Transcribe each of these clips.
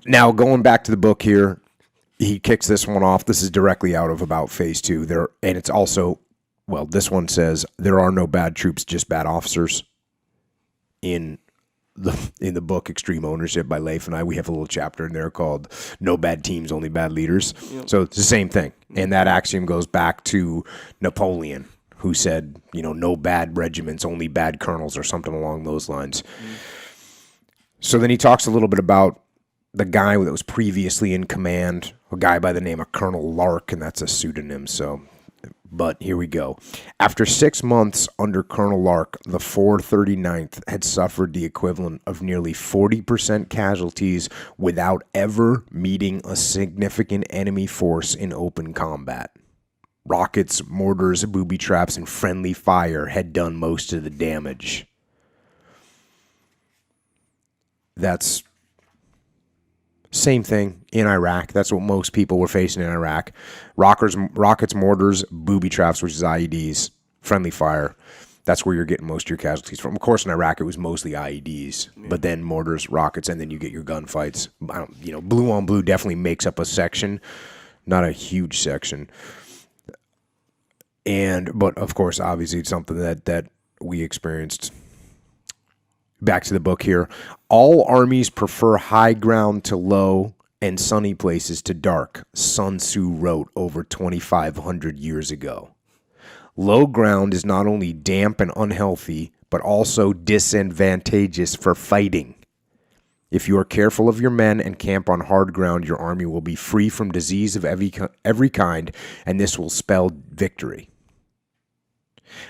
Now, going back to the book here, he kicks this one off. This is directly out of About Phase 2. And it's also, well, this one says, there are no bad troops, just bad officers. In the book Extreme Ownership by Leif and I, we have a little chapter in there called No Bad Teams, Only Bad Leaders. Yep. So it's the same thing. And that axiom goes back to Napoleon, who said, no bad regiments, only bad colonels, or something along those lines. So then he talks a little bit about the guy that was previously in command, a guy by the name of Colonel Lark, and that's a pseudonym, but here we go. After 6 months under Colonel Lark, the 439th had suffered the equivalent of nearly 40% casualties without ever meeting a significant enemy force in open combat. Rockets, mortars, booby traps, and friendly fire had done most of the damage. That's same thing in Iraq. That's what most people were facing in Iraq. Rockets, mortars, booby traps, which is IEDs, friendly fire. That's where you're getting most of your casualties from. Of course, in Iraq, it was mostly IEDs, but then mortars, rockets, and then you get your gunfights. Blue on blue definitely makes up a section, not a huge section. But of course, obviously, it's something that we experienced. Back to the book here. All armies prefer high ground to low and sunny places to dark, Sun Tzu wrote over 2,500 years ago. Low ground is not only damp and unhealthy, but also disadvantageous for fighting. If you are careful of your men and camp on hard ground, your army will be free from disease of every kind, and this will spell victory.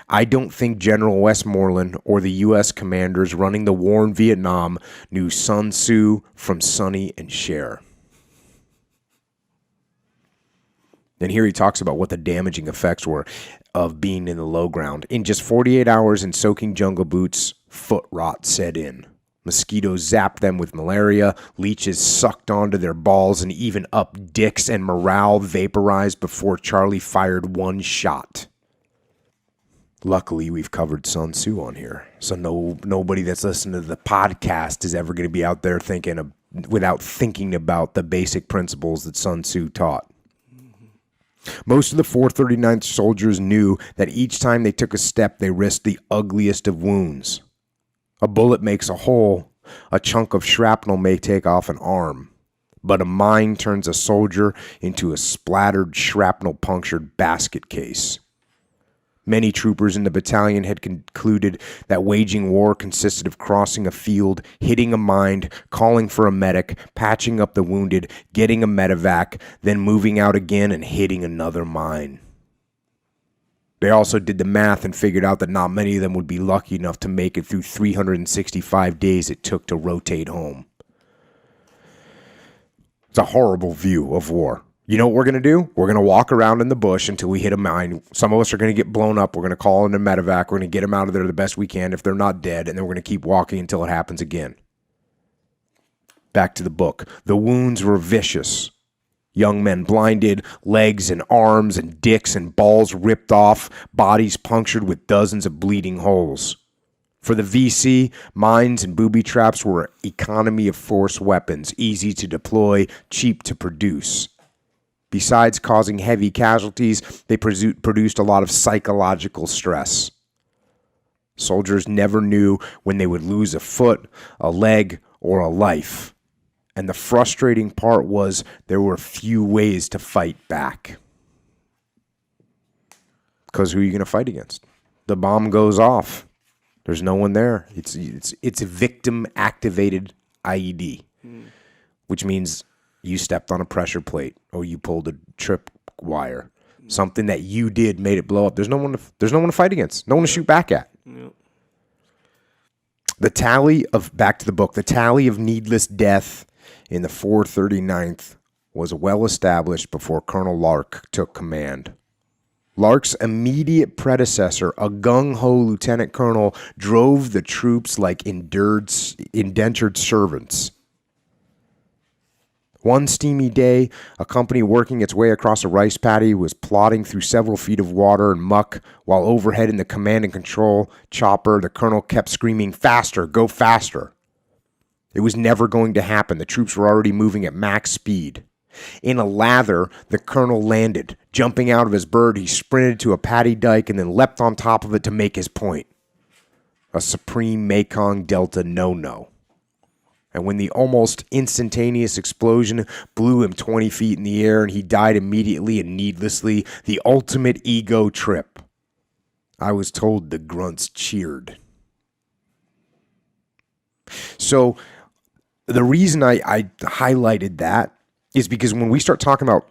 I don't think General Westmoreland or the U.S. commanders running the war in Vietnam knew Sun Tzu from Sonny and Cher. And here he talks about what the damaging effects were of being in the low ground. In just 48 hours in soaking jungle boots, foot rot set in. Mosquitoes zapped them with malaria, leeches sucked onto their balls, and even up dicks, and morale vaporized before Charlie fired one shot. Luckily, we've covered Sun Tzu on here, so nobody that's listening to the podcast is ever going to be out there without thinking about the basic principles that Sun Tzu taught. Most of the 439th soldiers knew that each time they took a step, they risked the ugliest of wounds. A bullet makes a hole, a chunk of shrapnel may take off an arm, but a mine turns a soldier into a splattered, shrapnel-punctured basket case. Many troopers in the battalion had concluded that waging war consisted of crossing a field, hitting a mine, calling for a medic, patching up the wounded, getting a medevac, then moving out again and hitting another mine. They also did the math and figured out that not many of them would be lucky enough to make it through 365 days it took to rotate home. It's a horrible view of war. You know what we're going to do? We're going to walk around in the bush until we hit a mine. Some of us are going to get blown up. We're going to call in a medevac. We're going to get them out of there the best we can if they're not dead, and then we're going to keep walking until it happens again. Back to the book. The wounds were vicious. Young men blinded, legs and arms and dicks and balls ripped off, bodies punctured with dozens of bleeding holes. For the VC, mines and booby traps were economy of force weapons, easy to deploy, cheap to produce. Besides causing heavy casualties, they produced a lot of psychological stress. Soldiers never knew when they would lose a foot, a leg, or a life. And the frustrating part was there were few ways to fight back. Because who are you going to fight against? The bomb goes off. There's no one there. It's a victim-activated IED, which means you stepped on a pressure plate or you pulled a trip wire. Something that you did made it blow up. There's no one to fight against. No one to shoot back at. Yep. The tally of needless death in the 439th was well established before Colonel Lark took command. Lark's immediate predecessor, a gung-ho lieutenant colonel, drove the troops like indentured servants. One steamy day, a company working its way across a rice paddy was plodding through several feet of water and muck, while overhead in the command and control chopper, the colonel kept screaming, "Faster, go faster." It was never going to happen. The troops were already moving at max speed. In a lather, the colonel landed. Jumping out of his bird, he sprinted to a paddy dike and then leapt on top of it to make his point. A supreme Mekong Delta no-no. And when the almost instantaneous explosion blew him 20 feet in the air and he died immediately and needlessly, the ultimate ego trip, I was told the grunts cheered. So the reason I highlighted that is because when we start talking about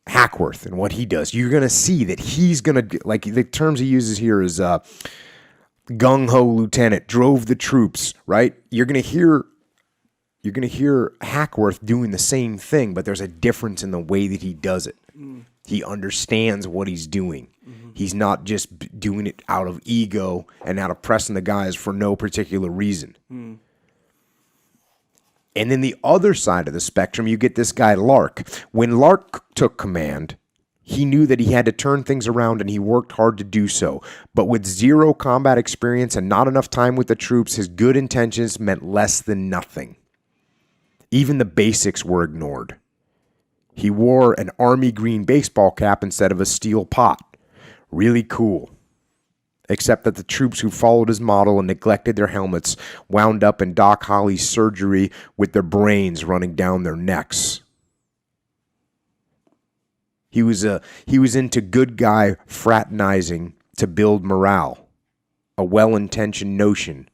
Hackworth and what he does, you're going to see that he's going to, like the terms he uses here is gung-ho lieutenant, drove the troops, right? You're going to hear Hackworth doing the same thing, but there's a difference in the way that he does it. He understands what he's doing. He's not just doing it out of ego and out of pressing the guys for no particular reason. And then the other side of the spectrum, you get this guy, Lark. When Lark took command, he knew that he had to turn things around, and he worked hard to do so. But with zero combat experience and not enough time with the troops, his good intentions meant less than nothing. Even the basics were ignored. He wore an army green baseball cap instead of a steel pot. Really cool. Except that the troops who followed his model and neglected their helmets wound up in Doc Holly's surgery with their brains running down their necks. He was into good guy fraternizing to build morale, a well-intentioned notion,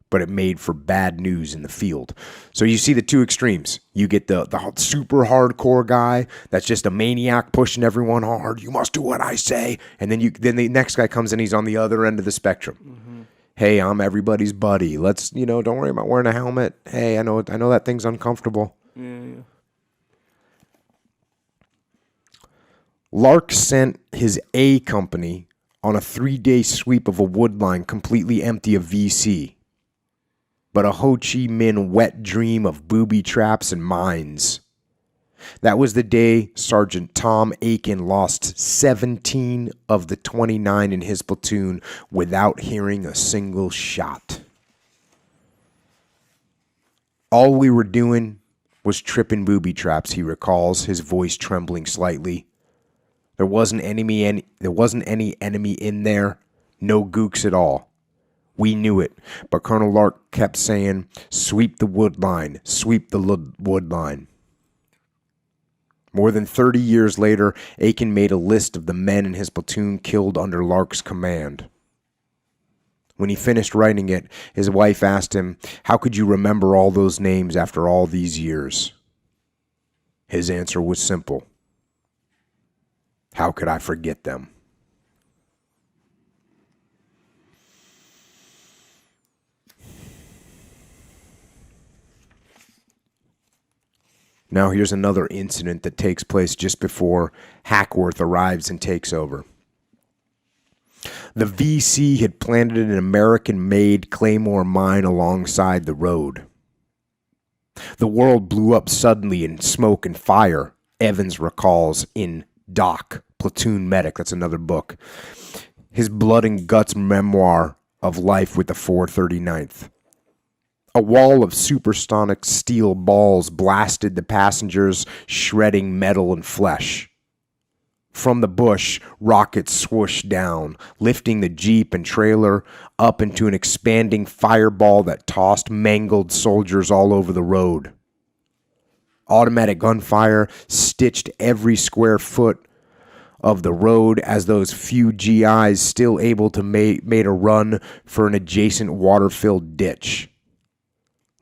but it made for bad news in the field. So you see the two extremes. You get the super hardcore guy that's just a maniac pushing everyone hard. You must do what I say. And then the next guy comes in, he's on the other end of the spectrum. Hey, I'm everybody's buddy. Let's, don't worry about wearing a helmet. Hey, I know that thing's uncomfortable. Yeah. Lark sent his A company on a 3-day sweep of a wood line completely empty of VC. But a Ho Chi Minh wet dream of booby traps and mines. That was the day Sergeant Tom Aiken lost 17 of the 29 in his platoon without hearing a single shot. All we were doing was tripping booby traps, he recalls, his voice trembling slightly. There wasn't any enemy in there, no gooks at all. We knew it, but Colonel Lark kept saying, sweep the wood line, sweep the wood line. More than 30 years later, Aiken made a list of the men in his platoon killed under Lark's command. When he finished writing it, his wife asked him, how could you remember all those names after all these years? His answer was simple. How could I forget them? Now here's another incident that takes place just before Hackworth arrives and takes over. The VC had planted an American-made Claymore mine alongside the road. The world blew up suddenly in smoke and fire, Evans recalls in Doc, Platoon Medic, that's another book. His blood and guts memoir of life with the 439th. A wall of supersonic steel balls blasted the passengers, shredding metal and flesh. From the bush, rockets swooshed down, lifting the Jeep and trailer up into an expanding fireball that tossed mangled soldiers all over the road. Automatic gunfire stitched every square foot of the road as those few GIs still able to made a run for an adjacent water-filled ditch.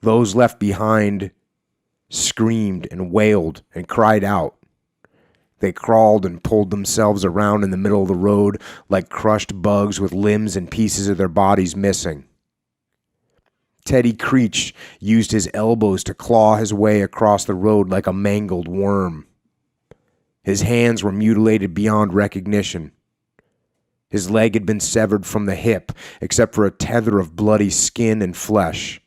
Those left behind screamed and wailed and cried out. They crawled and pulled themselves around in the middle of the road like crushed bugs with limbs and pieces of their bodies missing. Teddy Creech used his elbows to claw his way across the road like a mangled worm. His hands were mutilated beyond recognition. His leg had been severed from the hip, except for a tether of bloody skin and flesh.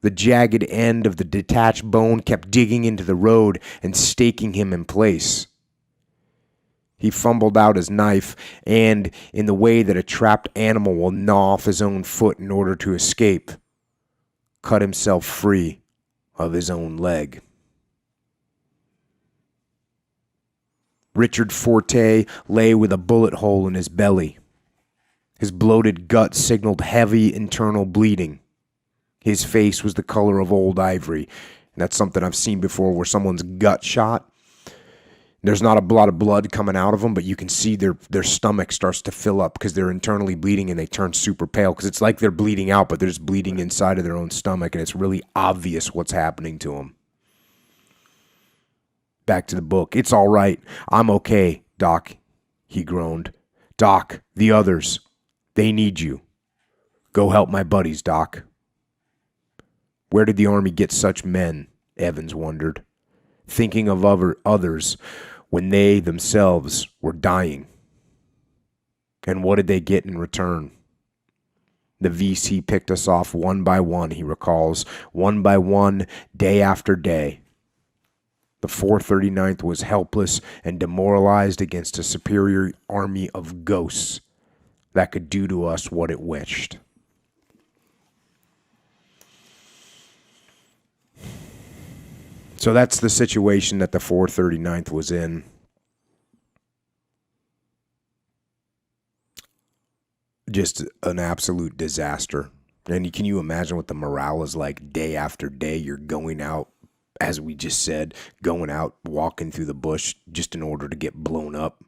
The jagged end of the detached bone kept digging into the road and staking him in place. He fumbled out his knife and, in the way that a trapped animal will gnaw off his own foot in order to escape, cut himself free of his own leg. Richard Forte lay with a bullet hole in his belly. His bloated gut signaled heavy internal bleeding. His face was the color of old ivory. And that's something I've seen before where someone's gut shot. There's not a lot of blood coming out of them, but you can see their stomach starts to fill up because they're internally bleeding and they turn super pale because it's like they're bleeding out, but they're just bleeding inside of their own stomach, and it's really obvious what's happening to them. Back to the book. It's all right. I'm okay, Doc, he groaned. Doc, the others, they need you. Go help my buddies, Doc. Where did the Army get such men? Evans wondered, thinking of others when they themselves were dying. And what did they get in return? The VC picked us off one by one, he recalls, one by one, day after day. The 439th was helpless and demoralized against a superior army of ghosts that could do to us what it wished. So that's the situation that the 439th was in. Just an absolute disaster. And can you imagine what the morale is like day after day? You're going out, as we just said, going out, walking through the bush just in order to get blown up.